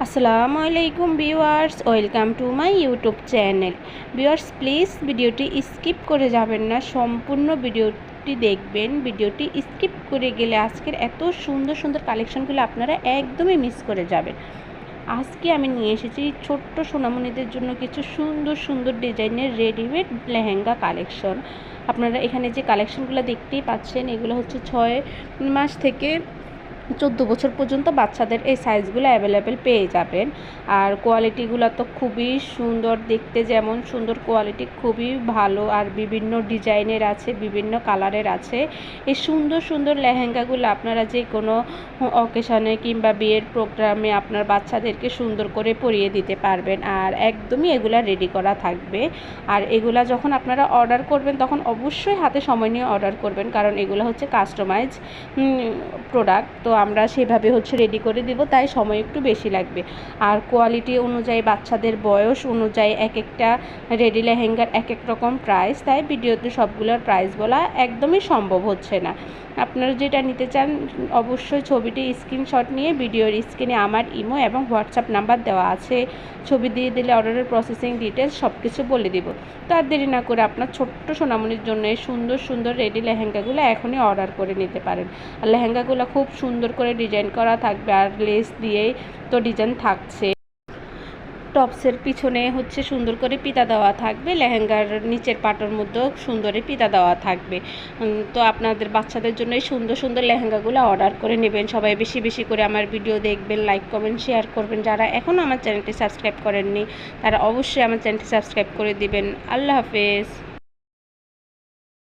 আসসালামু আলাইকুম viewers, welcome to my YouTube channel. Viewers, please ভিডিওটি স্কিপ করে যাবেন না, সম্পূর্ণ ভিডিওটি দেখবেন। ভিডিওটি স্কিপ করে গেলে আজকের এত সুন্দর সুন্দর কালেকশনগুলো আপনারা একদমই মিস করে যাবেন। আজকে আমি নিয়ে এসেছি ছোট্ট সোনামণিদের জন্য কিছু সুন্দর সুন্দর ডিজাইনের রেডিমেড লেহেঙ্গা কালেকশন। আপনারা এখানে যে কালেকশনগুলো দেখতেই পাচ্ছেন, এগুলো হচ্ছে 6 মাস থেকে 14 বছর পর্যন্ত বাচ্চাদের এই সাইজগুলো অ্যাভেলেবেল পেয়ে যাবেন। আর কোয়ালিটিগুলো তো খুবই সুন্দর, দেখতে যেমন সুন্দর, কোয়ালিটি খুবই ভালো। আর বিভিন্ন ডিজাইনের আছে, বিভিন্ন কালারের আছে। এই সুন্দর সুন্দর লেহেঙ্গাগুলো আপনারা যে কোনো অকেশনে কিংবা বিয়ের প্রোগ্রামে আপনার বাচ্চাদেরকে সুন্দর করে পরিয়ে দিতে পারবেন। আর একদমই এগুলা রেডি করা থাকবে। আর এগুলা যখন আপনারা অর্ডার করবেন তখন অবশ্যই হাতে সময় নিয়ে অর্ডার করবেন, কারণ এগুলো হচ্ছে কাস্টমাইজ প্রোডাক্ট। তো আমরা সেভাবে রেডি করে দেব, তাই সময় একটু বেশি লাগবে। আর কোয়ালিটি অনুযায়ী, বাচ্চাদের বয়স অনুযায়ী এক একটা রেডি লেহেঙ্গার এক এক রকম প্রাইস, তাই ভিডিওতে সবগুলোর প্রাইস বলা একদমই সম্ভব হচ্ছে না। আপনারা যেটা নিতে চান অবশ্যই ছবিটি স্ক্রিনশট নিয়ে ভিডিওর স্ক্রিনে আমার ইমো এবং হোয়াটসঅ্যাপ নাম্বার দেওয়া আছে, ছবি দিয়ে দিলে অর্ডারের প্রসেসিং ডিটেলস সব কিছু বলে দিব। তো আর দেরি না করে আপনার ছোট্ট সোনামণির জন্য এই সুন্দর সুন্দর রেডি লেহেঙ্গাগুলো এখনই অর্ডার করে নিতে পারেন। আর লেহেঙ্গাগুলো খুব সুন্দর করে ডিজাইন করা থাকবে, আর লেস দিয়েই তো ডিজাইন থাকছে। টপসের পিছনে সুন্দর করে পিতা দেওয়া থাকবে, লেহেঙ্গার নিচের পাটের মধ্যেও সুন্দরই পিতা দেওয়া থাকবে। তো আপনাদের বাচ্চাদের জন্য এই সুন্দর সুন্দর লেহেঙ্গাগুলো অর্ডার করে নেবেন। সবাই বেশি বেশি করে আমার ভিডিও দেখবেন, লাইক কমেন্ট শেয়ার করবেন। যারা এখনও আমার চ্যানেলটি সাবস্ক্রাইব করেননি তারা অবশ্যই আমার চ্যানেলটি সাবস্ক্রাইব করে দিবেন। আল্লাহ হাফেজ।